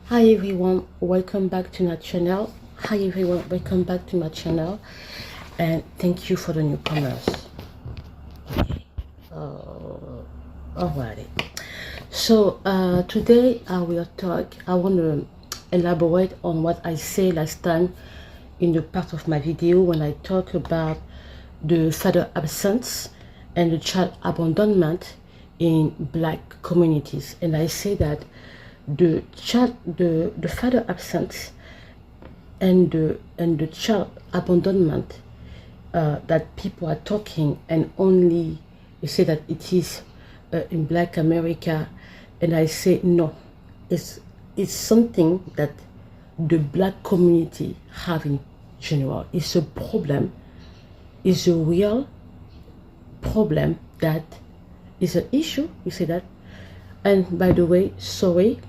Hi everyone, welcome back to my channel. Hi everyone, welcome back to my channel, and thank you for the newcomers. Okay. Alrighty. So today I want to elaborate on what I said last time in the part of my video when I talk about the father absence and the child abandonment in Black communities, and I say that the father absence and the child abandonment that people are talking, and only you say that it is in Black America, and I say no, it's something that the Black community have in general. It's a problem, it's a real problem, that is an issue, you say that. And by the way, sorry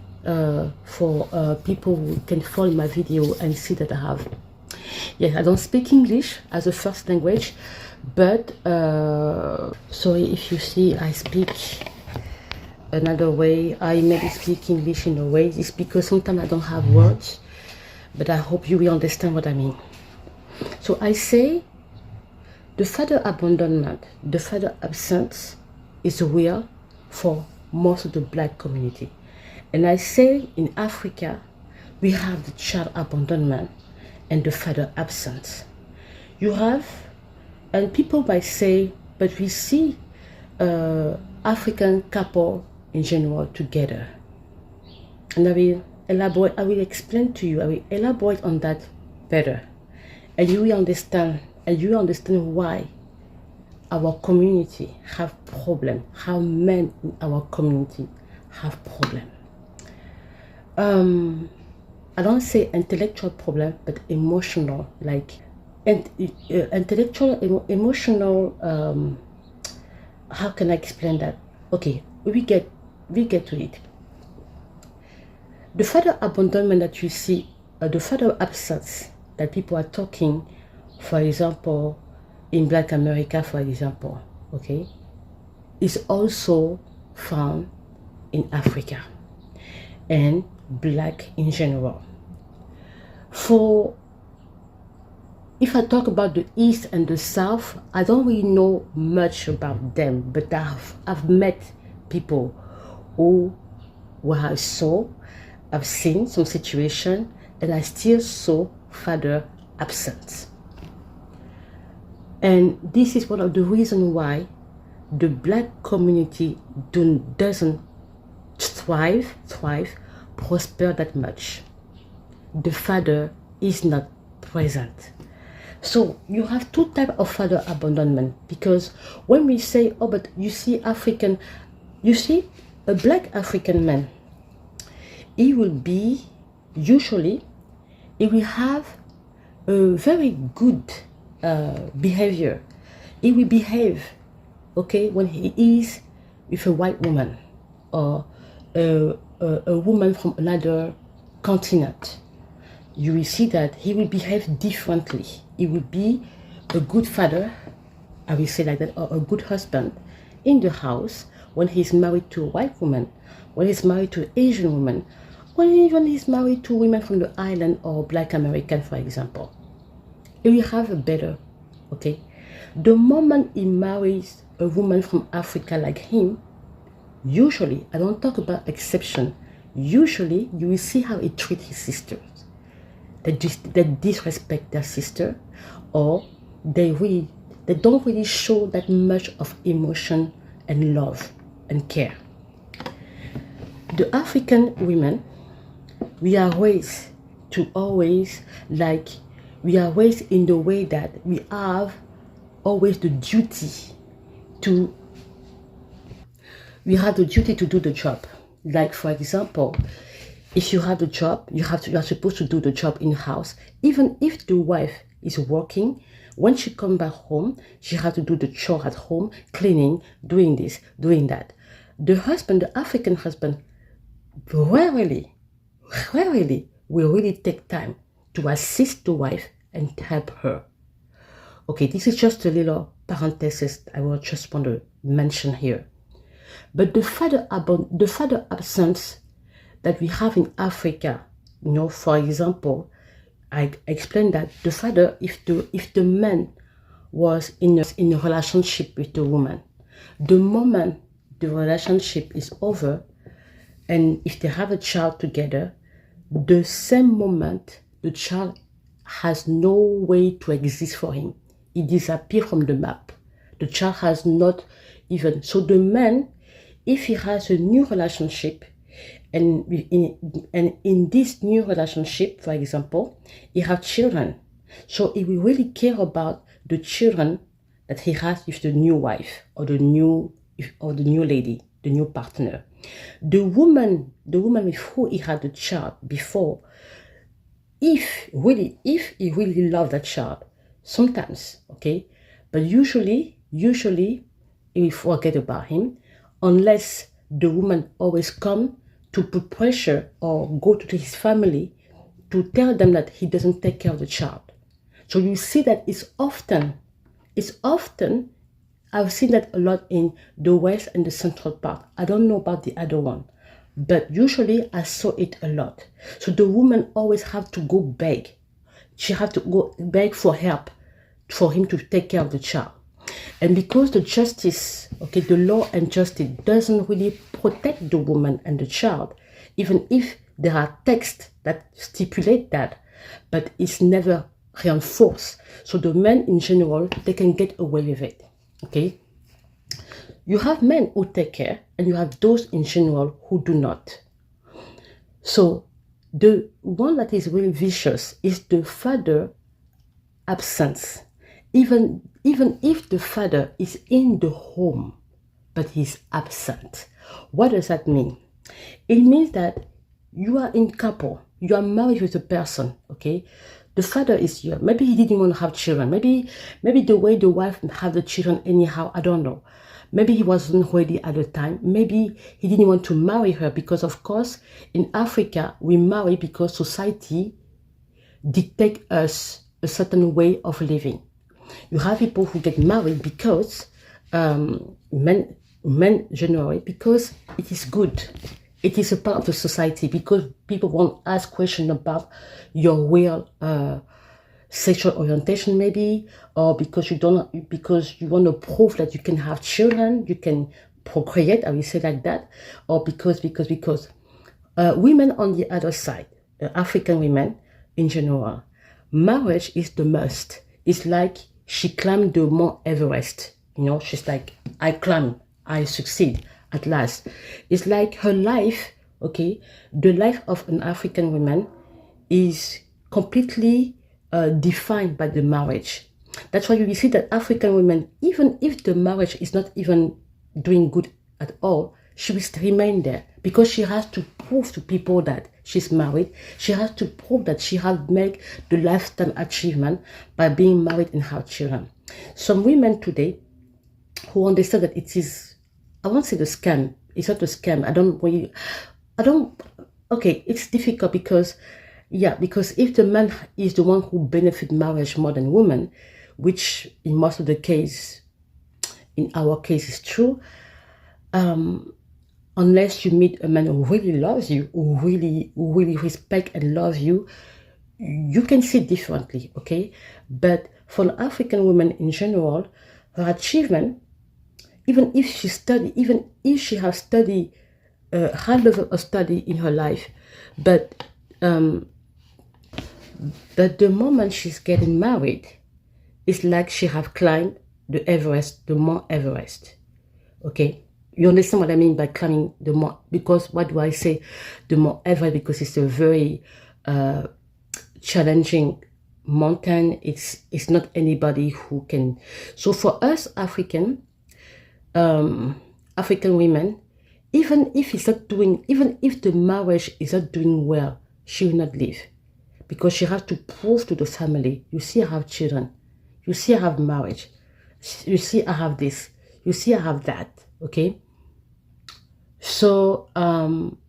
for people who can follow my video and see that I have, yes, I don't speak English as a first language, but sorry if you see I speak another way. I maybe speak English in a way. It's because sometimes I don't have words, but I hope you will understand what I mean. So I say the father abandonment, the father absence is real for most of the Black community. And I say in Africa, we have the child abandonment and the father absence. You have, and people might say, but we see African couple in general together. And I will elaborate, I will explain to you, I will elaborate on that better. And you will understand, why our community have problem, how men in our community have problem. I don't say intellectual problem, but emotional, like intellectual, emotional. How can I explain that? Okay, we get to it. The father abandonment that you see, the father absence that people are talking, for example, in Black America, for example, okay, is also found in Africa and Black in general. For if I talk about the East and the South, I don't really know much about them, but I've met people who I saw, I've seen some situation, and I still saw father absence. And this is one of the reasons why the Black community doesn't thrive, prosper that much. The father is not present. So you have two types of father abandonment, because when we say, oh, but you see African, you see a Black African man, he will be, usually, he will have a very good behavior. He will behave, okay, when he is with a white woman or a woman from another continent. You will see that he will behave differently. He will be a good father, I will say like that, or a good husband in the house when he's married to a white woman, when he's married to an Asian woman, when even he's married to women from the island or Black American, for example. He will have a better, okay? The moment he marries a woman from Africa like him, usually, I don't talk about exception, usually you will see how he treats his sisters. They disrespect their sister, or they don't really show that much of emotion and love and care. The African women, we are raised to always, like, we are raised in the way that we have always the duty to, we have the duty to do the job. Like, for example, if you have the job, you are supposed to do the job in the house. Even if the wife is working, when she comes back home, she has to do the chore at home, cleaning, doing this, doing that. The husband, the African husband, rarely will really take time to assist the wife and help her. Okay, this is just a little parenthesis I will just want to mention here. But the father absence that we have in Africa For example, I explained that the father, if the man was in a relationship with the woman, the moment the relationship is over, and if they have a child together, the same moment the child has no way to exist for him. He disappears from the map. The child has not even. So the man, if he has a new relationship, and in this new relationship, for example, he has children. So he will really care about the children that he has with the new wife or the new lady, the new partner. The woman with who he had a child before, if he really loved that child, sometimes, okay, but usually he will forget about him, unless the woman always come to put pressure or go to his family to tell them that he doesn't take care of the child. So you see that it's often, I've seen that a lot in the West and the Central part. I don't know about the other one, but usually I saw it a lot. So the woman always have to go beg. She had to go beg for help for him to take care of the child. And because the justice, okay, the law and justice doesn't really protect the woman and the child, even if there are texts that stipulate that, but it's never reinforced. So the men in general, they can get away with it, okay? You have men who take care, and you have those in general who do not. So the one that is really vicious is the father absence. Even if the father is in the home, but he's absent. What does that mean? It means that you are in couple, you are married with a person, okay? The father is here. Maybe he didn't want to have children. Maybe the way the wife had the children anyhow, I don't know. Maybe he wasn't ready at the time. Maybe he didn't want to marry her because, of course, in Africa, we marry because society dictates us a certain way of living. You have people who get married because, men generally, because it is good. It is a part of the society, because people won't ask questions about your real sexual orientation, maybe, or because you want to prove that you can have children, you can procreate, I will say like that, or because women on the other side, African women in general, marriage is the must. It's like she climbed the Mount Everest, she's like, I climb, I succeed at last. It's like her life, okay, the life of an African woman is completely defined by the marriage. That's why you see that African women, even if the marriage is not even doing good at all, she will still remain there, because she has to prove to people that she's married. She has to prove that she has made the lifetime achievement by being married and have children. Some women today who understand that it is, I won't say the scam, it's not a scam. Okay, it's difficult because if the man is the one who benefits marriage more than women, which in most of the case, in our case is true, unless you meet a man who really loves you, who really respect and love you, you can see differently, okay? But for an African woman in general, her achievement, even if she has studied high level of study in her life, but the moment she's getting married, it's like she have climbed the Everest, the Mount Everest, okay? You understand what I mean by climbing the Mount? Because what do I say, the Mount Everest? Because it's a very challenging mountain. It's not anybody who can. So for us African women, even if the marriage is not doing well, she will not leave, because she has to prove to the family, you see I have children, you see I have marriage, you see I have this, you see I have that, okay? So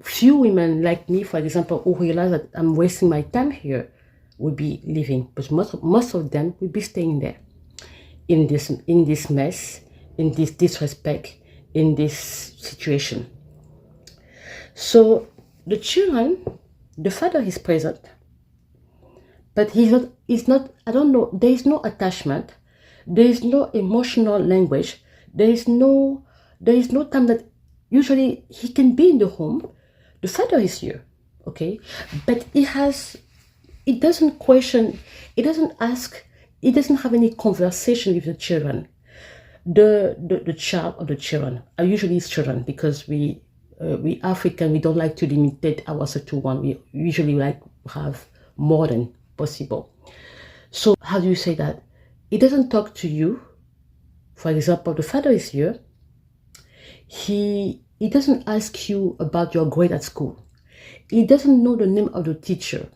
few women like me, for example, who realize that I'm wasting my time here, will be leaving, but most of them will be staying there in this mess, in this disrespect, in this situation. So the children, The father is present, but he's not, I don't know, there is no attachment, there is no emotional language, there is no time that usually he can be in the home. The father is here, okay? But it doesn't question, it doesn't ask, it doesn't have any conversation with the children. The child or the children are usually children, because we African, we don't like to limit ourselves to one. We usually like to have more than possible. So how do you say that? He doesn't talk to you. For example, the father is here. He doesn't ask you about your grade at school. He doesn't know the name of the teacher.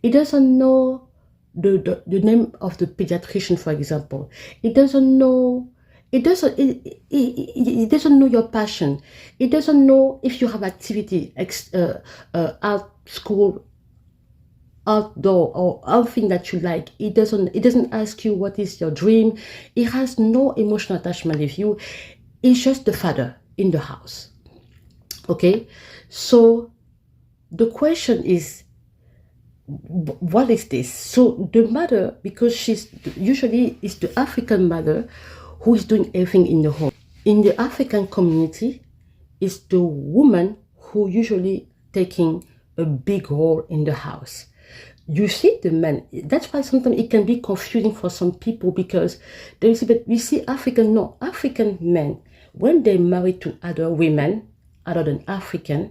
He doesn't know the name of the pediatrician, for example. He doesn't know. He doesn't know your passion. He doesn't know if you have activity out school, outdoor, or anything that you like. He doesn't ask you what is your dream. He has no emotional attachment with you. He's just the father in the house. Okay, so the question is, what is this? So the mother, because she's usually is the African mother who is doing everything in the home. In the African community, it's the woman who usually taking a big role in the house. You see the men. That's why sometimes it can be confusing for some people, because there is, but we see African men, when they marry to other women other than African,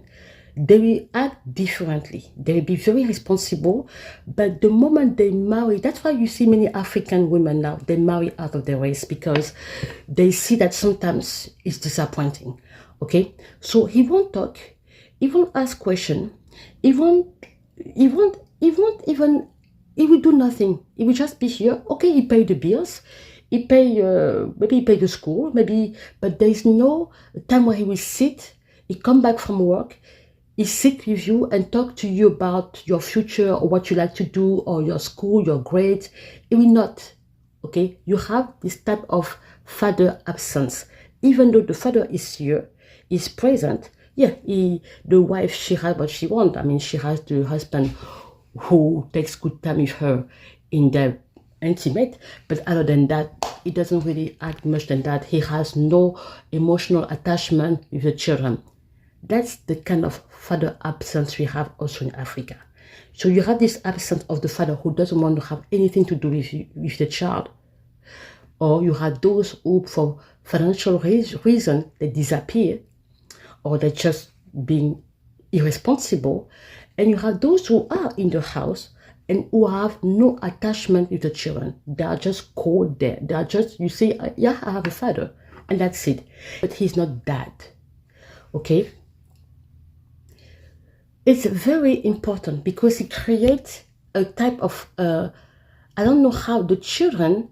they will act differently. They will be very responsible, but the moment they marry, that's why you see many African women now, they marry out of their race, because they see that sometimes it's disappointing. Okay, so he won't talk, he won't ask questions, he will do nothing. He will just be here. Okay, he pay the bills, he pay maybe he pay the school, maybe, but there is no time where he will sit. He come back from work, he sit with you and talk to you about your future or what you like to do or your school, your grades. It will not. Okay, you have this type of father absence. Even though the father is here, is present. Yeah, the wife, she has what she wants. I mean, she has the husband who takes good time with her in their intimate, but other than that, it doesn't really act much than that. He has no emotional attachment with the children. That's the kind of father absence we have also in Africa. So you have this absence of the father who doesn't want to have anything to do with the child. Or you have those who, for financial reason, they disappear, or they're just being irresponsible. And you have those who are in the house and who have no attachment with the children. They are just cold there. They are just, you say, yeah, I have a father, and that's it. But he's not dad. Okay? It's very important, because it creates a type of, I don't know how the children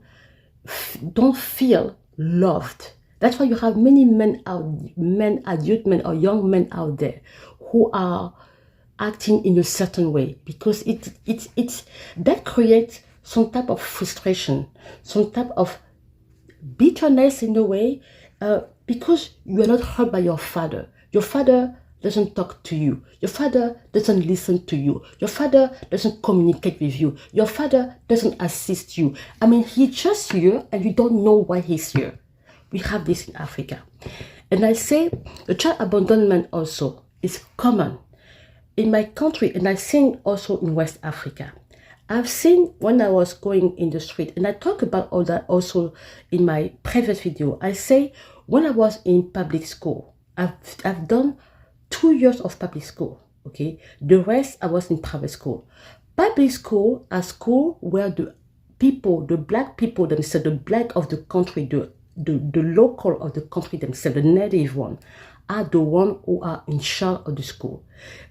don't feel loved. That's why you have many adult men or young men out there who are acting in a certain way, because that creates some type of frustration, some type of bitterness in a way, because you are not heard by your father. Your father doesn't talk to you. Your father doesn't listen to you. Your father doesn't communicate with you. Your father doesn't assist you. I mean, he's just here and you don't know why he's here. We have this in Africa. And I say the child abandonment also is common in my country, and I've seen also in West Africa. I've seen when I was going in the street, and I talk about all that also in my previous video. I say when I was in public school, I've done 2 years of public school, okay? The rest, I was in private school. Public school, a school where the people, the black people themselves, the black of the country, the local of the country themselves, the native one, are the one who are in charge of the school.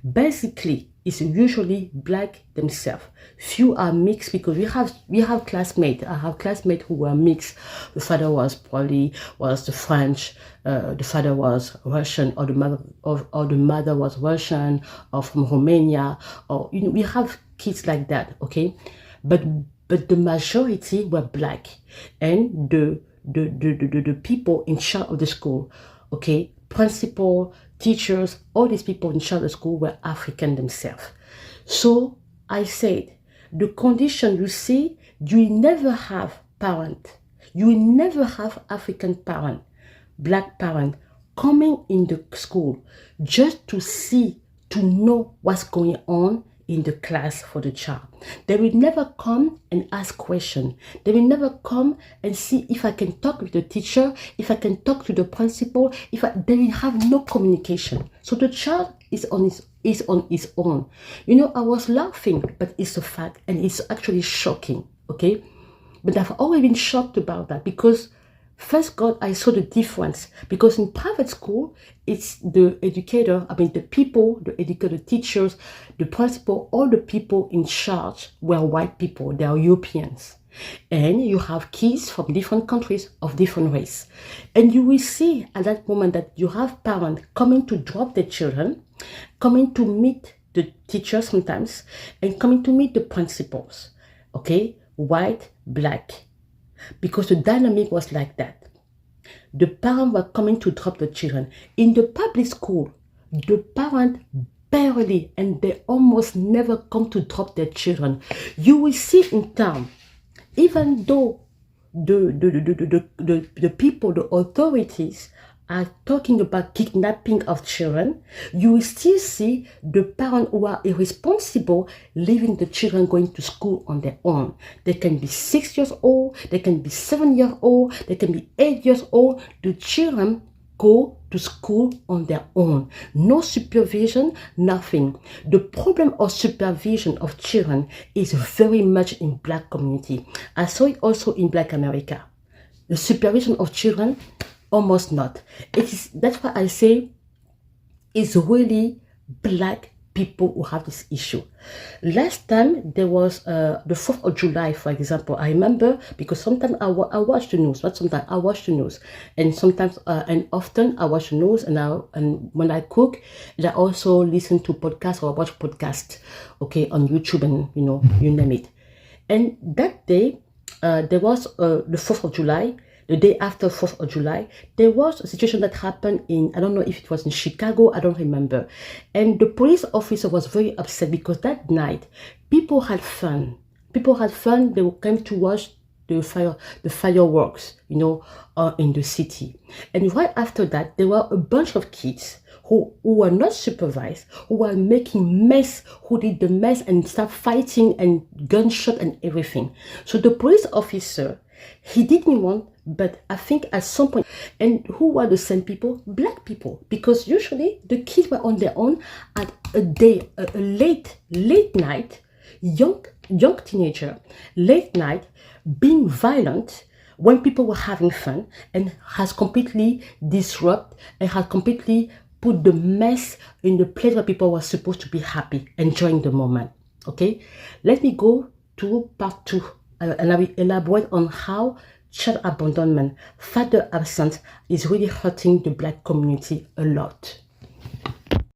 Basically, it's usually black themselves. Few are mixed, because we have classmates. I have classmates who were mixed. The father was the French, the father was Russian, or the mother was Russian or from Romania, or we have kids like that, okay? But the majority were black, and the people in charge of the school, okay, principal, teachers, all these people in charge of the school were African themselves. So I said, the condition you see, you will never have parent. You will never have African parent, black parent coming in the school just to see, to know what's going on in the class for the child. They will never come and ask questions. They will never come and see if I can talk with the teacher, if I can talk to the principal, they will have no communication. So the child is on his own. You know, I was laughing, but it's a fact, and it's actually shocking, okay? But I've always been shocked about that because first God, I saw the difference, because in private school, it's the educator, the people, the educator, the teachers, the principal, all the people in charge were white people, they are Europeans. And you have kids from different countries of different race. And you will see at that moment that you have parents coming to drop their children, coming to meet the teachers sometimes, and coming to meet the principals, okay? White, black. Because the dynamic was like that. The parents were coming to drop the children. In the public school, the parents barely, and they almost never come to drop their children. You will see in town, even though the people, the authorities are talking about kidnapping of children, you will still see the parents who are irresponsible leaving the children going to school on their own. They can be 6 years old, they can be 7 years old, they can be 8 years old. The children go to school on their own. No supervision, nothing. The problem of supervision of children is very much in Black community. I saw it also in Black America. The supervision of children, almost not. That's why I say it's really Black people who have this issue. Last time there was the 4th of July, for example. I remember because sometimes I watch the news, not sometimes I watch the news, and sometimes and often I watch the news, and when I cook, I also listen to podcasts or watch podcasts, okay, on YouTube, and you name it. And that day, there was the 4th of July. The day after 4th of July, there was a situation that happened I don't know if it was in Chicago, I don't remember. And the police officer was very upset because that night, people had fun. People had fun, they came to watch the fireworks, in the city. And right after that, there were a bunch of kids who were not supervised, who were making mess, who did the mess and start fighting and gunshot and everything. So the police officer, he didn't want, but I think at some point, and who were the same people? Black people, because usually the kids were on their own at a late night, young teenager, late night, being violent when people were having fun, and has completely disrupted and has completely put the mess in the place where people were supposed to be happy, enjoying the moment. Okay, let me go to part 2. And I will elaborate on how child abandonment, father absence is really hurting the Black community a lot.